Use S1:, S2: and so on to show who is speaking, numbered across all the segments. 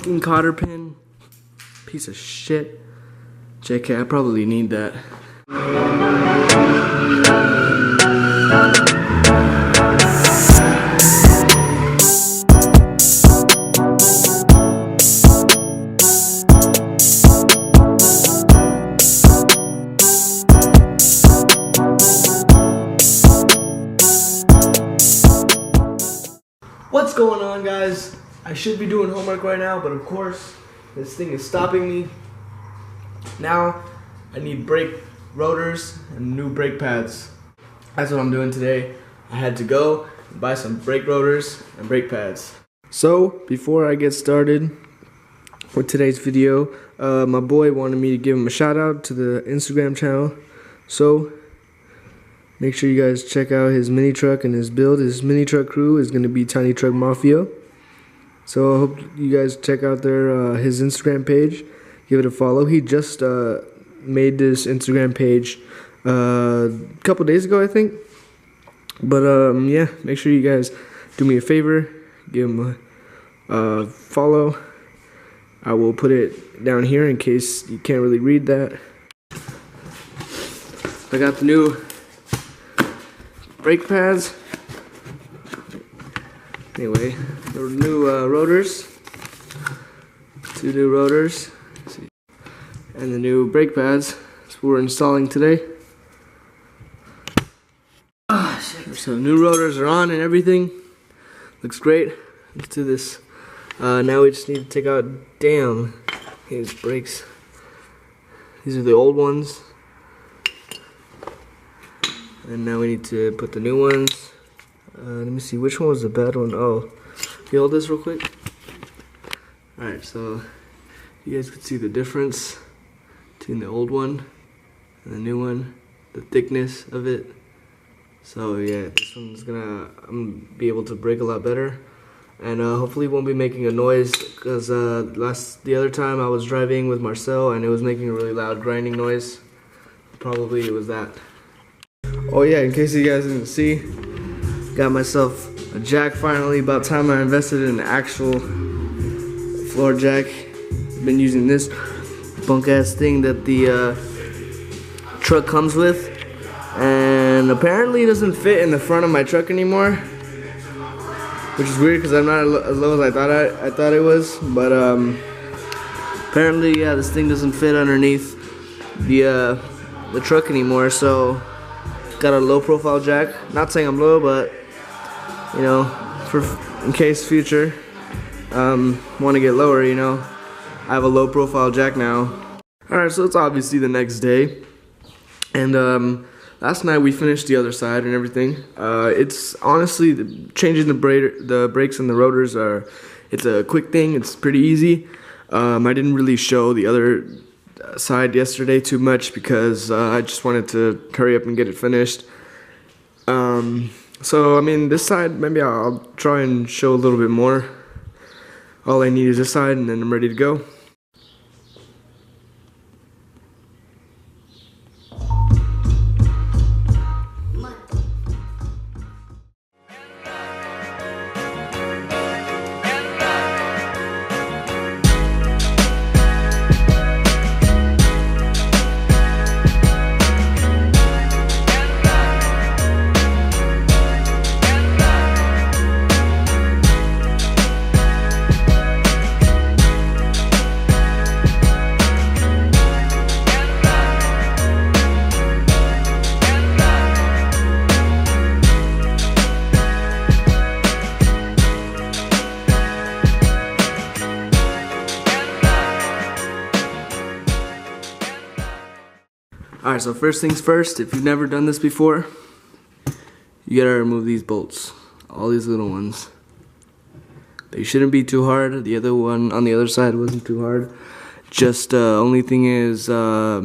S1: fucking cotter pin. Piece of shit. JK, I probably need that. What's going on, guys? I should be doing homework right now, but of course this thing is stopping me. Now I need brake rotors and new brake pads. That's what I'm doing today. I had to go and buy some brake rotors and brake pads. So before I get started with today's video, my boy wanted me to give him a shout out to the Instagram channel. So make sure you guys check out his mini truck and his build. His mini truck crew is going to be Tiny Truck Mafia. So I hope you guys check out his Instagram page. Give it a follow. He just made this Instagram page a couple days ago, I think. But yeah, make sure you guys do me a favor. Give him a follow. I will put it down here in case you can't really read that. I got the new brake pads. Anyway, the new rotors, 2 new rotors, and the new brake pads. That's what we're installing today. So new rotors are on and everything. Looks great. Let's do this. Now we just need to take out, damn, these brakes. These are the old ones. And now we need to put the new ones. Let me see, which one was the bad one? Oh, can you hold this real quick? Alright, so you guys can see the difference between the old one and the new one, the thickness of it. So yeah, this one's I'm gonna be able to brake a lot better, and hopefully won't be making a noise, because the other time I was driving with Marcel and it was making a really loud grinding noise. Probably it was that. Oh yeah, in case you guys didn't see, got myself a jack finally. About time I invested in an actual floor jack. Been using this bunk ass thing that the truck comes with, and apparently it doesn't fit in the front of my truck anymore, which is weird because I'm not as low as I thought it was. But apparently, yeah, this thing doesn't fit underneath the truck anymore. So got a low profile jack. Not saying I'm low, but you know, in case future want to get lower, you know, I have a low profile jack now. Alright, so it's obviously the next day, and last night we finished the other side and everything. It's honestly, changing the brakes and the rotors it's a quick thing. It's pretty easy. I didn't really show the other side yesterday too much because I just wanted to hurry up and get it finished. So I mean, this side maybe I'll try and show a little bit more. All I need is this side and then I'm ready to go. Alright, so first things first, if you've never done this before, you gotta remove these bolts, all these little ones. They shouldn't be too hard. The other one on the other side wasn't too hard. Just only thing is, I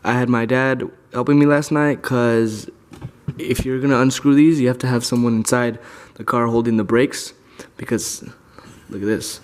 S1: had my dad helping me last night, because if you're gonna unscrew these, you have to have someone inside the car holding the brakes, because look at this,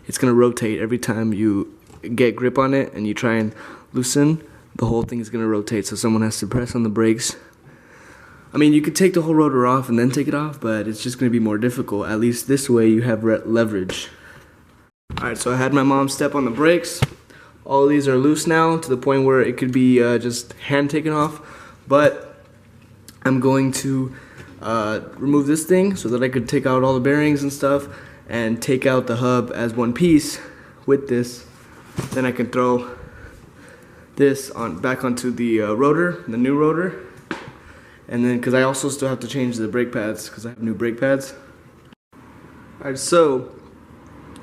S1: it's gonna rotate every time you get grip on it and you try and loosen. The whole thing is gonna rotate, so someone has to press on the brakes. I mean, you could take the whole rotor off and then take it off, but it's just gonna be more difficult. At least this way you have leverage. Alright, so I had my mom step on the brakes. All of these are loose now to the point where it could be just hand taken off. But I'm going to remove this thing so that I could take out all the bearings and stuff and take out the hub as one piece with this. Then I can throw this back onto the rotor, the new rotor. And then, because I also still have to change the brake pads because I have new brake pads. Alright, so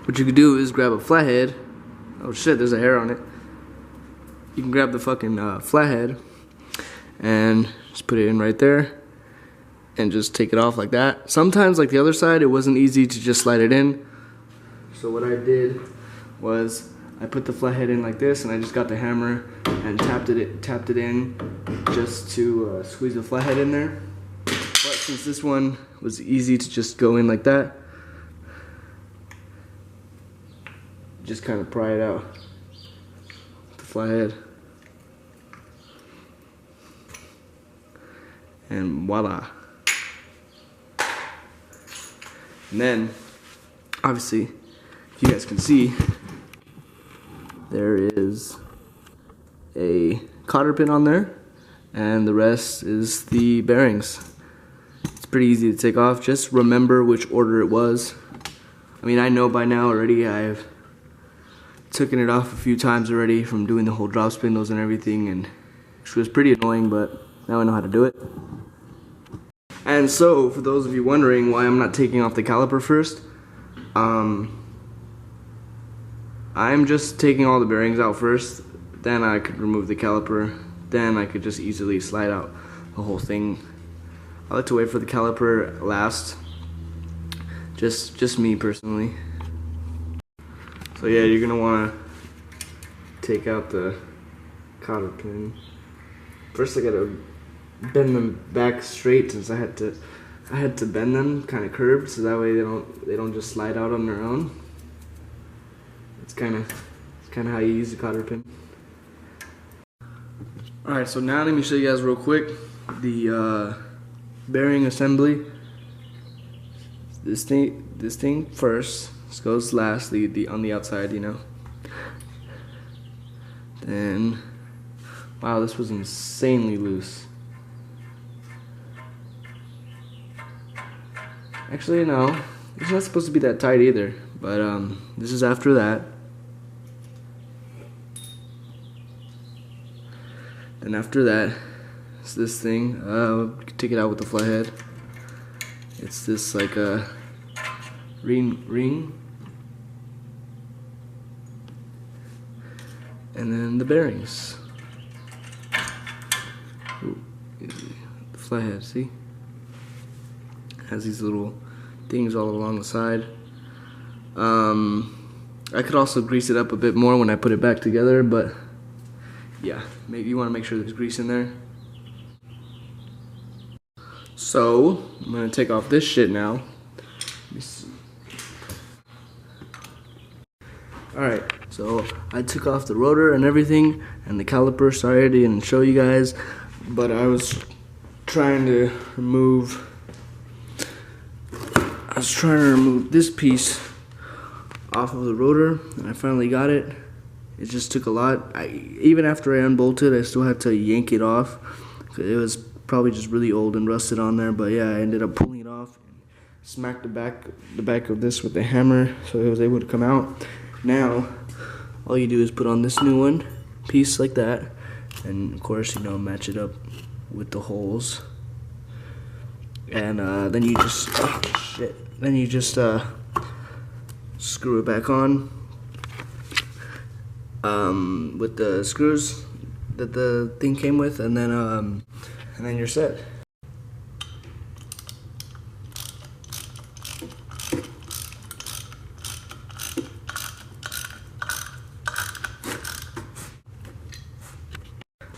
S1: what you could do is grab a flathead. Oh shit, there's a hair on it. You can grab the fucking flathead and just put it in right there and just take it off like that. Sometimes, like the other side, it wasn't easy to just slide it in. So what I did was I put the flathead in like this, and I just got the hammer and tapped it in just to squeeze the flathead in there. But since this one was easy to just go in like that, just kind of pry it out with the flathead. And voila. And then, obviously, you guys can see, there is a cotter pin on there, and the rest is the bearings. It's pretty easy to take off. Just remember which order it was. I mean, I know by now already. I've taken it off a few times already from doing the whole drop spindles and everything, and it was pretty annoying, but now I know how to do it. And so, for those of you wondering why I'm not taking off the caliper first, I'm just taking all the bearings out first, then I could remove the caliper, then I could just easily slide out the whole thing. I like to wait for the caliper last, just me personally. So yeah, you're gonna wanna take out the cotter pin. First I gotta bend them back straight, since I had to bend them kind of curved so that way they don't just slide out on their own. It's kind of how you use the cotter pin. All right, so now let me show you guys real quick the bearing assembly. This thing first. This goes last, the on the outside, you know. Then, wow, this was insanely loose. Actually, no, it's not supposed to be that tight either, but this is after that. And after that, it's this thing. You can take it out with the flathead. It's this like a ring, and then the bearings. Ooh, the flathead, see? Has these little things all along the side. I could also grease it up a bit more when I put it back together, but yeah, maybe you want to make sure there's grease in there. So I'm gonna take off this shit now. Let me see. Alright, so I took off the rotor and everything and the caliper. Sorry I didn't show you guys, but I was trying to remove this piece off of the rotor, and I finally got it. It just took a lot. Even after I unbolted, I still had to yank it off. It was probably just really old and rusted on there, but yeah, I ended up pulling it off and smacked the back of this with the hammer so it was able to come out. Now, all you do is put on this new piece like that, and of course, you know, match it up with the holes. And then you just, screw it back on with the screws that the thing came with, and then you're set.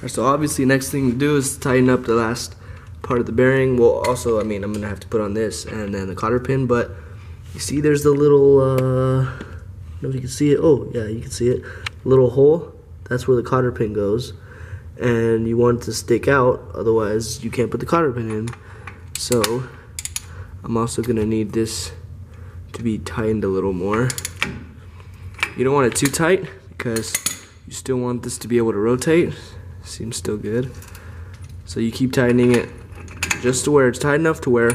S1: So obviously, next thing to do is tighten up the last part of the bearing. Well, also, I mean, I'm gonna have to put on this and then the cotter pin, but you see there's the little, I don't know if you can see it. Oh, yeah, you can see it. Little hole, that's where the cotter pin goes. And you want it to stick out, otherwise you can't put the cotter pin in. So, I'm also gonna need this to be tightened a little more. You don't want it too tight because you still want this to be able to rotate. Seems still good. So you keep tightening it just to where it's tight enough to where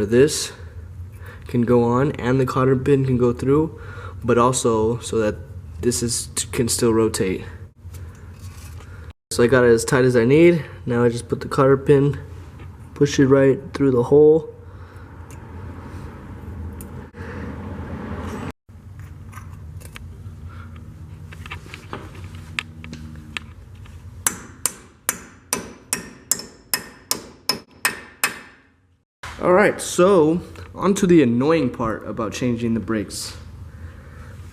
S1: this can go on and the cotter pin can go through, but also so that this can still rotate. So I got it as tight as I need. Now I just put the cotter pin, push it right through the hole. Alright, so on to the annoying part about changing the brakes.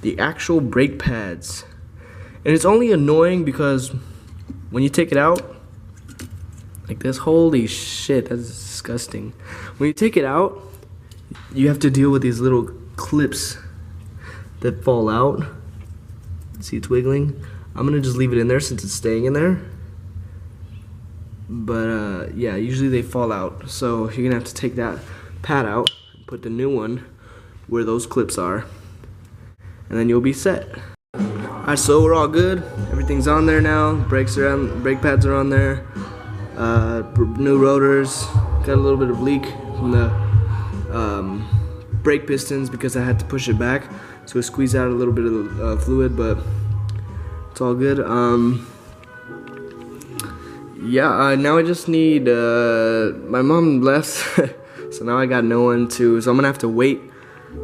S1: The actual brake pads. And it's only annoying because when you take it out, like this, holy shit, that's disgusting. When you take it out, you have to deal with these little clips that fall out. See, it's wiggling. I'm gonna just leave it in there since it's staying in there. But yeah, usually they fall out. So you're gonna have to take that pad out, put the new one where those clips are, and then you'll be set. Alright, so we're all good. Everything's on there now. Brakes are on, brake pads are on there. New rotors. Got a little bit of leak from the brake pistons because I had to push it back, so it squeezed out a little bit of fluid, but it's all good. Yeah, now I just need, my mom left, so now I got no one to, so I'm gonna have to wait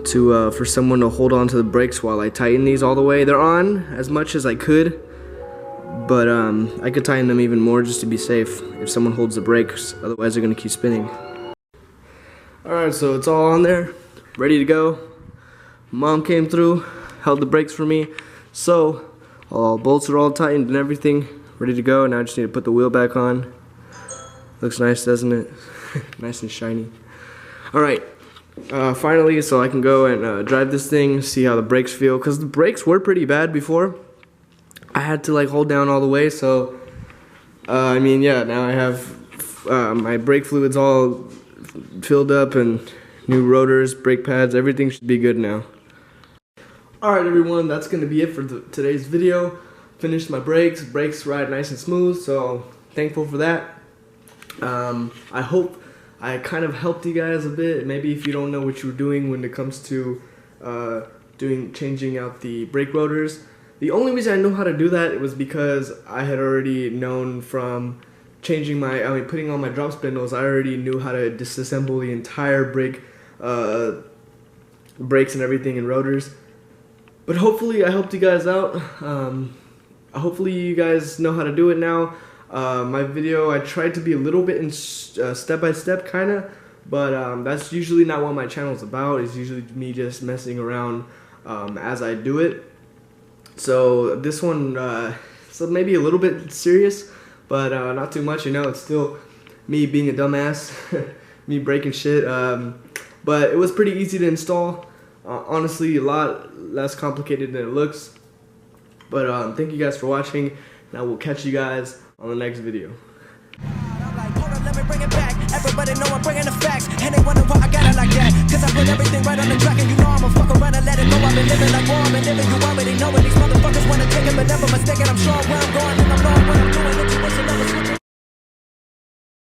S1: to, for someone to hold on to the brakes while I tighten these all the way. They're on as much as I could, but I could tighten them even more just to be safe if someone holds the brakes, otherwise they're gonna keep spinning. Alright, so it's all on there, ready to go. Mom came through, held the brakes for me, so all bolts are all tightened and everything. Ready to go. Now I just need to put the wheel back on. Looks nice, doesn't it? Nice and shiny. Alright, finally, so I can go and drive this thing, see how the brakes feel, because the brakes were pretty bad before. I had to like hold down all the way, so I mean, yeah, now I have my brake fluids all filled up and new rotors, brake pads, everything should be good now. Alright everyone, that's going to be it for today's video. Finished my brakes ride nice and smooth, so thankful for that. I hope I kind of helped you guys a bit. Maybe if you don't know what you're doing when it comes to changing out the brake rotors. The only reason I know how to do that was because I had already known from changing putting on my drop spindles. I already knew how to disassemble the entire brakes and everything and rotors. But hopefully I helped you guys out. Hopefully you guys know how to do it now. My video, I tried to be a little bit in step-by-step kind of, but that's usually not what my channel's about. It's usually me just messing around as I do it. So this one, so maybe a little bit serious, but not too much, you know. It's still me being a dumbass, me breaking shit. But it was pretty easy to install. Honestly, a lot less complicated than it looks. But thank you guys for watching, and I will catch you guys on the next video.
S2: Let me bring it back. Everybody know I'm bringing the facts, and they wonder why I got it like that. Cause I put everything right on the track, and you know I'ma fuck around and let it go. I've been living like war, I've been living, you already know it. These motherfuckers wanna take it, but never mistaken. I'm sure where I'm going, and I'm knowing what I'm doing. Intuition never switches.